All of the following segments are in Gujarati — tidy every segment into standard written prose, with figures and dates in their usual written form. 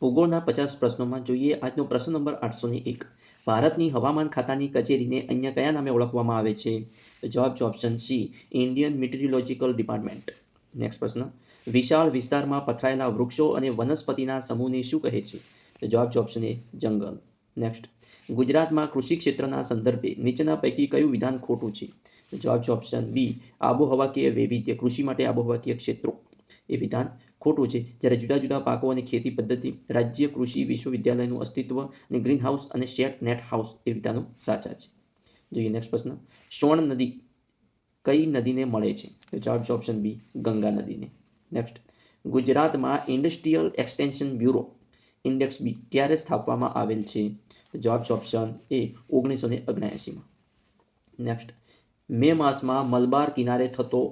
ભૂગોળના 50 પ્રશ્નોમાં જોઈએ આજનો પ્રશ્ન નંબર 801. ભારતની હવામાન ખાતાની કચેરીને અહીંયા કયા નામે ઓળખવામાં આવે છે? તો જવાબ છે option C, Indian meteorological department. Next પ્રશ્ન, વિશાળ વિસ્તારમાં પથરાયેલા વૃક્ષો અને વનસ્પતિના સમૂહને શું કહે છે? તો જવાબ છે ઓપ્શન એ, જંગલ. નેક્સ્ટ, ગુજરાતમાં કૃષિ ક્ષેત્રના સંદર્ભે નીચેના પૈકી કયું વિધાન ખોટું છે? તો જવાબ છે ઓપ્શન બી, આબોહવાકીય વૈવિધ્ય, કૃષિ માટે આબોહવાકીય ક્ષેત્રો એ વિધાન ખોટું છે. જ્યારે જુદા જુદા પાકો અને ખેતી પદ્ધતિ, રાજ્ય કૃષિ વિશ્વવિદ્યાલયનું અસ્તિત્વ અને ગ્રીન હાઉસ અને શેટ નેટ હાઉસ એ વિધાનો સાચા છે. જોઈએ નેક્સ્ટ પ્રશ્ન, સોણ નદી કઈ નદીને મળે છે? તો જવાબ છે ઓપ્શન બી, ગંગા નદીને. નેક્સ્ટ, ગુજરાતમાં ઇન્ડસ્ટ્રીયલ એક્સટેન્શન બ્યુરો ઇન્ડેક્સ બી ક્યારે સ્થાપવામાં આવેલ છે? તો જવાબ છે ઓપ્શન એ, 1979માં. નેક્સ્ટ, મે માસમાં મલબાર કિનારે થતો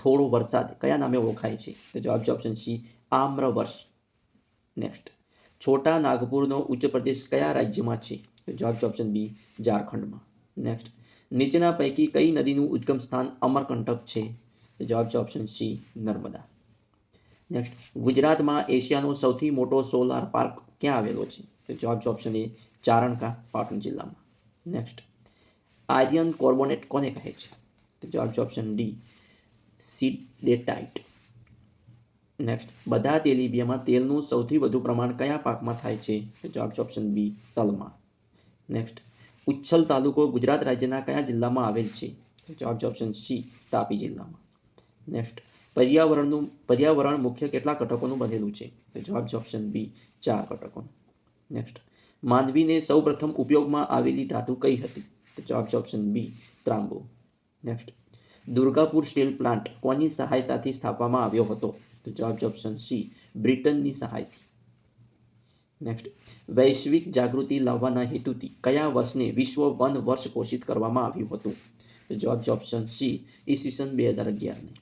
થોડો વરસાદ કયા નામે ઓળખાય છે? તો જવાબ છે ઓપ્શન સી, આમ્ર વર્ષ. નેક્સ્ટ, છોટા નાગપુરનો ઉચ્ચ પ્રદેશ કયા રાજ્યમાં છે? તો જવાબ છે ઓપ્શન બી, ઝારખંડમાં. નેક્સ્ટ, નીચેના પૈકી કઈ નદીનું ઉદ્ગમ સ્થાન અમરકંટક છે? તો જવાબ છે ઓપ્શન સી, નર્મદા. નેક્સ્ટ, ગુજરાતમાં એશિયાનો સૌથી મોટો સોલાર પાર્ક ક્યાં આવેલો છે? તો જવાબ છે ઓપ્શન એ, ચારણકા, પાટણ જિલ્લામાં. નેક્સ્ટ, આયર્ન કાર્બોનેટ કોને કહે છે? તો જવાબ છે ઓપ્શન ડી, સિડેટાઇટ. નેક્સ્ટ, બધા તેલીબિયામાં તેલનું સૌથી વધુ પ્રમાણ કયા પાકમાં થાય છે? તો જવાબ છે ઓપ્શન બી, તલમાં. નેક્સ્ટ, ઉચ્છલ તાલુકો ગુજરાત રાજ્યના કયા જિલ્લામાં આવેલ છે? તો જવાબ છે ઓપ્શન સી, તાપી જિલ્લામાં. નેક્સ્ટ, પર્યાવરણ મુખ્ય કેટલા ઘટકોનું બનેલું છે? તો જવાબ છે ઓપ્શન બી, 4 ઘટકોનું. નેક્સ્ટ, માનવીને સૌપ્રથમ ઉપયોગમાં આવેલી ધાતુ કઈ હતી? તો જવાબ છે ઓપ્શન બી, ત્રાંબુ. નેક્સ્ટ, દુર્ગાપુર સ્ટીલ પ્લાન્ટ કોની સહાયતાથી સ્થાપવામાં આવ્યો હતો? તો જવાબ છે ઓપ્શન સી, બ્રિટનની સહાયથી. નેક્સ્ટ, વૈશ્વિક જાગૃતિ લાવવાના હેતુથી કયા વર્ષને વિશ્વ વન વર્ષ ઘોષિત કરવામાં આવ્યું હતું? તો જવાબ છે ઓપ્શન સી, ઈસવીસન 2011.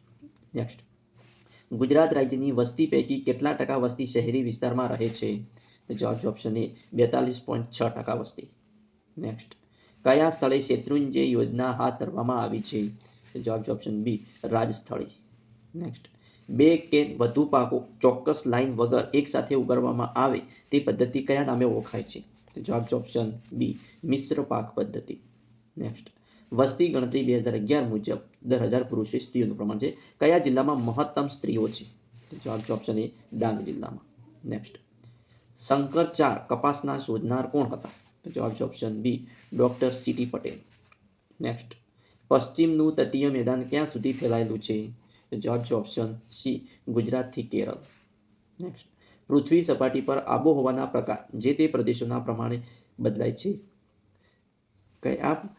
નેક્સ્ટ, ગુજરાત રાજ્યની વસ્તી પૈકી કેટલા ટકા વસ્તી શહેરી વિસ્તારમાં રહે છે? તો જવાબ છે ઓપ્શન એ, 42.6% વસ્તી. નેક્સ્ટ, કયા સ્થળે શેત્રુંજય યોજના હાથ ધરવામાં આવી છે? તો જવાબ છે ઓપ્શન બી, રાજસ્થળી. નેક્સ્ટ, 2 કે વધુ પાકો ચોક્કસ લાઇન વગર એકસાથે ઉગાડવામાં આવે તે પદ્ધતિ કયા નામે ઓળખાય છે? તો જવાબ છે ઓપ્શન બી, મિશ્ર પાક પદ્ધતિ. નેક્સ્ટ, વસ્તી ગણતરી 2011 મુજબ 10,000 પુરુષો સ્ત્રીઓનું પ્રમાણ છે કયા જિલ્લામાં મહત્તમ સ્ત્રીઓ છે? તો જવાબ છે ઓપ્શન એ, ડાંગ જિલ્લામાં. નેક્સ્ટ, શંકર 4 કપાસના શોધનાર કોણ હતા? તો જવાબ છે option B, doctor C T Patel. Next, પશ્ચિમનું તટીય મેદાન ક્યાં સુધી ફેલાયેલું છે? તો જવાબ છે ઓપ્શન સી, ગુજરાતથી કેરળ. નેક્સ્ટ, પૃથ્વી સપાટી પર આબોહવાના પ્રકાર જે તે પ્રદેશોના પ્રમાણે બદલાય છે.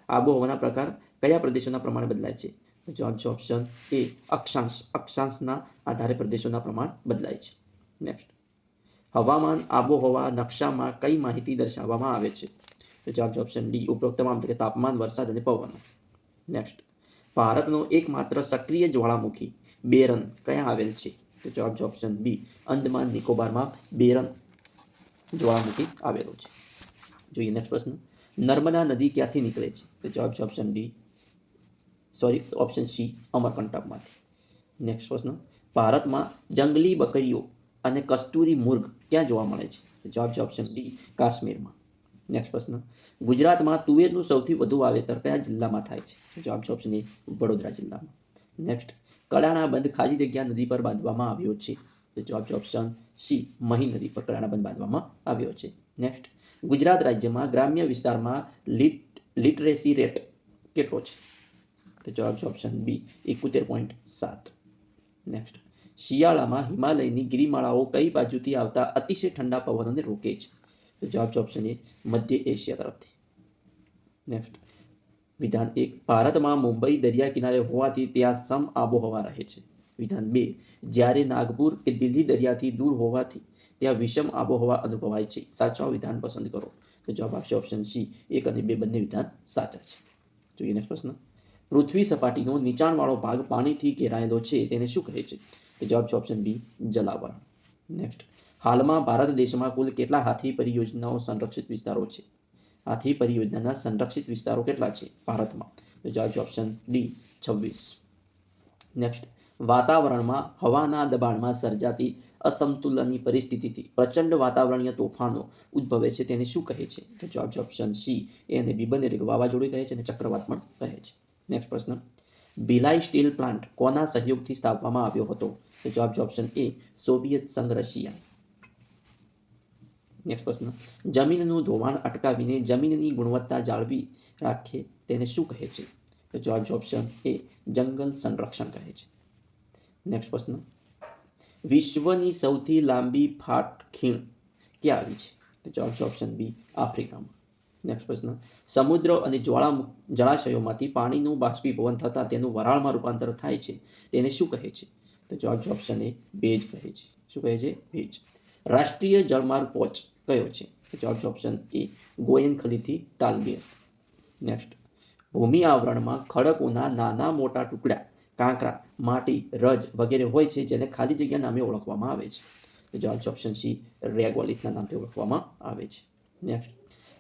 આબોહવાના પ્રકાર કયા પ્રદેશોના પ્રમાણે બદલાય છે? તો જવાબ છે ઓપ્શન એ, અક્ષાંશના આધારે પ્રદેશોના પ્રમાણ બદલાય છે. નેક્સ્ટ, હવામાન આબોહવા નકશામાં કઈ માહિતી દર્શાવવામાં આવે છે? તો જવાબ છે ઓપ્શન ડી, ઉપરોક્ત તમામ એટલે કે તાપમાન, વરસાદ અને પવન. નેક્સ્ટ, ભારતનો એકમાત્ર સક્રિય જ્વાળામુખી બેરન ક્યાં આવેલ છે? તો જવાબ છે ઓપ્શન બી, અંદમાન નિકોબારમાં બેરન જ્વાળામુખી આવેલો છે. જોઈએ નેક્સ્ટ પ્રશ્ન, નર્મદા નદી ક્યાંથી નીકળે છે? તો જવાબ છે ઓપ્શન સી, અમરકંટકમાંથી. નેક્સ્ટ પ્રશ્ન, ભારતમાં જંગલી બકરીઓ અને કસ્તુરી મુર્ગ ક્યાં જોવા મળે છે? તો જવાબ છે ઓપ્શન ડી, કાશ્મીરમાં. નેક્સ્ટ પ્રશ્ન, ગુજરાતમાં તુવેરનું સૌથી વધુ વાવેતર કયા જિલ્લામાં થાય છે? તો જવાબ છે ઓપ્શન એ, વડોદરા જિલ્લામાં. નેક્સ્ટ, કડાણા બંધ ખાલી જગ્યા નદી પર બાંધવામાં આવ્યો છે? તો જવાબ છે ઓપ્શન સી, મહી નદી પર કડાણા બંધ બાંધવામાં આવ્યો છે. નેક્સ્ટ, ગુજરાત રાજ્યમાં ગ્રામ્ય વિસ્તારમાં લિટરેસી રેટ કેટલો છે? તો જવાબ છે ઓપ્શન બી, 71.7. નેક્સ્ટ, શિયાળામાં હિમાલયની ગિરિમાળાઓ કઈ બાજુથી આવતા અતિશય ઠંડા પવનોને રોકે છે? તો જવાબ છે ઓપ્શન એ, મધ્ય એશિયા તરફથી. નેક્સ્ટ, વિધાન 1, ભારતમાં મુંબઈ દરિયા કિનારે હોવાથી ત્યાં સમ આબોહવા રહે છે. વિધાન 2, જ્યારે નાગપુર કે દિલ્હી દરિયાથી દૂર હોવાથી ત્યાં વિષમ આબોહવા અનુભવાય છે. સાચા વિધાન પસંદ કરો. તો જવાબ આપશે ઓપ્શન સી, 1 અને 2 બંને વિધાન સાચા છે. જોઈએ નેક્સ્ટ પ્રશ્ન, પૃથ્વી સપાટીનો નીચાણવાળો ભાગ પાણીથી ઘેરાયેલો છે તેને શું કહે છે? તો જવાબ છે ઓપ્શન બી, જલાવરણ. નેક્સ્ટ, હાલમાં ભારત દેશમાં કુલ કેટલા હાથી પરિયોજનાઓ સંરક્ષિત વિસ્તારો છે? હાથી પરિયોજનાના સંરક્ષિત વિસ્તારો કેટલા છે ભારતમાં? તો જવાબ છે ઓપ્શન ડી, 26. નેક્સ્ટ, વાતાવરણમાં હવાના દબાણમાં સર્જાતી અસમતુલનની પરિસ્થિતિથી પ્રચંડ વાતાવરણીય તોફાનો ઉદ્ભવે છે તેને શું કહે છે? તો જવાબ છે ઓપ્શન સી, એ અને બી બંને, એટલે કે વાવાઝોડું કહે છે અને ચક્રવાત પણ કહે છે. નેક્સ્ટ પ્રશ્ન, ભિલાઈ સ્ટીલ પ્લાન્ટ કોના સહયોગથી સ્થાપવામાં આવ્યો હતો? તો જવાબ છે ઓપ્શન એ, સોવિયત સંઘ રશિયા. નેક્સ્ટ પ્રશ્ન, જમીનનું ધોવાણ અટકાવીને જમીનની ગુણવત્તા જાળવી રાખે તેને શું કહે છે? તો જવાબ છે ઓપ્શન એ, જંગલ સંરક્ષણ કહે છે. નેક્સ્ટ પ્રશ્ન, વિશ્વની સૌથી લાંબી ફાટ ખીણ ક્યાં આવી છે? તો જવાબ છે ઓપ્શન બી, આફ્રિકામાં. નેક્સ્ટ પ્રશ્ન, સમુદ્ર અને જળાશયોમાંથી પાણીનું બાષ્પીભવન થતાં તેનું વરાળમાં રૂપાંતર થાય છે તેને શું કહે છે? તો જવાબ છે ઓપ્શન એ, ભેજ કહે છે. શું કહે છે? ભેજ. રાષ્ટ્રીય જળમાર્ગ પહોંચ કયો છે? તો જવાબ છે ઓપ્શન એ, ગોયનખલીથી તાલગેર. નેક્સ્ટ, ભૂમિ આવરણમાં ખડકોના નાના મોટા ટુકડા, કાંકરા, માટી, રજ વગેરે હોય છે જેને ખાલી જગ્યા નામે ઓળખવામાં આવે છે. તો જવાબ છે ઓપ્શન સી, રેગોલિથના નામથી ઓળખવામાં આવે છે. નેક્સ્ટ,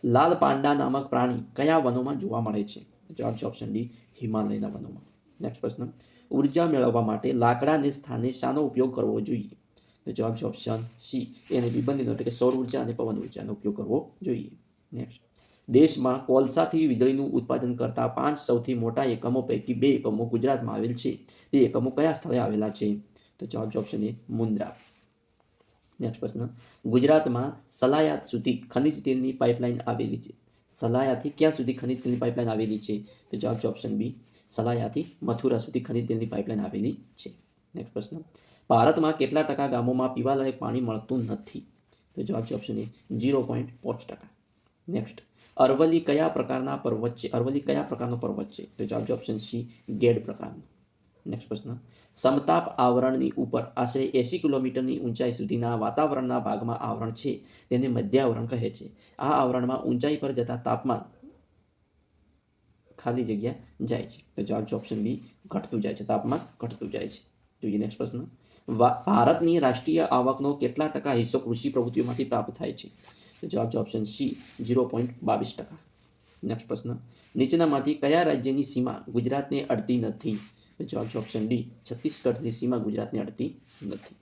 લાલ પાંડા નામક પ્રાણી કયા વનોમાં જોવા મળે છે? જવાબ છે ઓપ્શન ડી, હિમાલયના વનોમાં. નેક્સ્ટ પ્રશ્ન, ઉર્જા મેળવવા માટે લાકડાને સ્થાને શાનો ઉપયોગ કરવો જોઈએ? તો જવાબ છે ઓપ્શન સી, એને બી બંનેનો, એટલે કે સૌર ઉર્જા અને પવન ઉર્જાનો ઉપયોગ કરવો જોઈએ. નેક્સ્ટ, દેશમાં કોલસાથી વીજળીનું ઉત્પાદન કરતા 5 સૌથી મોટા એકમો પૈકી 2 એકમો ગુજરાતમાં આવેલ છે. તે એકમો કયા સ્થળે આવેલા છે? તો જવાબ છે ઓપ્શન એ, મુન્દ્રા. નેક્સ્ટ પ્રશ્ન, ગુજરાતમાં સલાયાત સુધી ખનિજ તેલની પાઇપલાઇન આવેલી છે. સલાયાથી ક્યાં સુધી ખનિજ તેલની પાઇપલાઇન આવેલી છે? તો જવાબ છે ઓપ્શન બી, સલાયાથી મથુરા સુધી ખનિજ તેલની પાઇપલાઇન આવેલી છે. નેક્સ્ટ પ્રશ્ન, ભારતમાં કેટલા ટકા ગામોમાં પીવાલાયક પાણી મળતું નથી? તો જવાબ છે ઓપ્શન એ, 0.5%. નેક્સ્ટ, અરવલ્લી કયા પ્રકારના પર્વત છે? અરવલ્લી કયા પ્રકારનો પર્વત છે? તો જવાબ છે ઓપ્શન સી, ગેડ પ્રકારનો. નેક્સ્ટ પ્રશ્ન, સમતાપ આવરણની ઉપર આશરે 80 કિલોમીટરની ઊંચાઈ સુધીના વાતાવરણના ભાગમાં આવરણ છે તેને મધ્ય આવરણ કહે છે. આ આવરણમાં ઊંચાઈ પર જતા તાપમાન ખાલી જગ્યા જાય છે. તો જવાબ છે ઓપ્શન બી, ઘટતું જાય છે, તાપમાન ઘટતું જાય છે. જોઈએ નેક્સ્ટ પ્રશ્ન, ભારતની રાષ્ટ્રીય આવકનો કેટલા ટકા હિસ્સો કૃષિ પ્રવૃત્તિઓમાંથી પ્રાપ્ત થાય છે? તો જવાબ છે ઓપ્શન સી, 0.22%. નેક્સ્ટ પ્રશ્ન, નીચેનામાંથી કયા રાજ્યની સીમા ગુજરાતને અડતી નથી? તો જવાબ છે ઓપ્શન ડી, છત્તીસગઢની સીમા ગુજરાતને અડતી નથી.